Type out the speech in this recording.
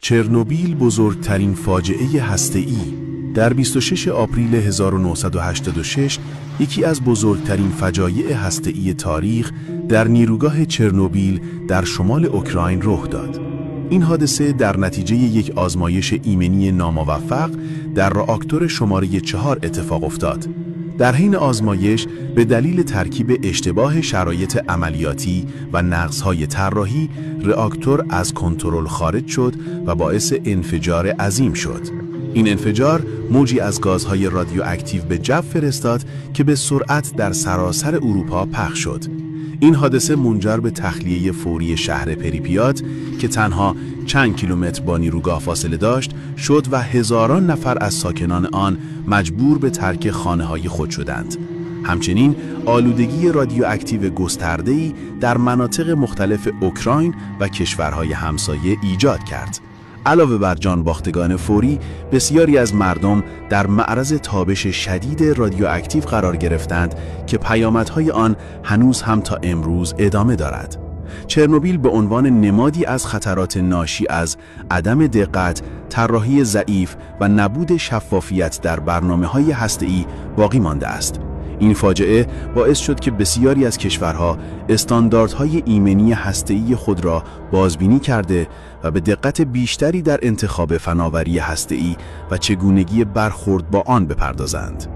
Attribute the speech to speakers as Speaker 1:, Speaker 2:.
Speaker 1: چرنوبیل بزرگترین فاجعه هسته‌ای. در 26 آپریل 1986 یکی از بزرگترین فجایع هسته‌ای تاریخ در نیروگاه چرنوبیل در شمال اوکراین رخ داد. این حادثه در نتیجه یک آزمایش ایمنی ناموفق در راکتور شماره 4 اتفاق افتاد. در حین آزمایش به دلیل ترکیب اشتباه شرایط عملیاتی و نقص‌های طراحی، راکتور از کنترل خارج شد و باعث انفجار عظیم شد. این انفجار موجی از گازهای رادیواکتیو به جو فرستاد که به سرعت در سراسر اروپا پخش شد. این حادثه منجر به تخلیه فوری شهر پریپیات که تنها چند کیلومتر با نیروگاه فاصله داشت شد و هزاران نفر از ساکنان آن مجبور به ترک خانه‌های خود شدند. همچنین آلودگی رادیواکتیو گسترده‌ای در مناطق مختلف اوکراین و کشورهای همسایه ایجاد کرد. علاوه بر جان باختگان فوری، بسیاری از مردم در معرض تابش شدید رادیواکتیو قرار گرفتند که پیامدهای آن هنوز هم تا امروز ادامه دارد. چرنوبیل به عنوان نمادی از خطرات ناشی از عدم دقت، طراحی ضعیف و نبود شفافیت در برنامه‌های هسته‌ای باقی مانده است. این فاجعه باعث شد که بسیاری از کشورها استانداردهای ایمنی هسته‌ای خود را بازبینی کرده و به دقت بیشتری در انتخاب فناوری هسته‌ای و چگونگی برخورد با آن بپردازند.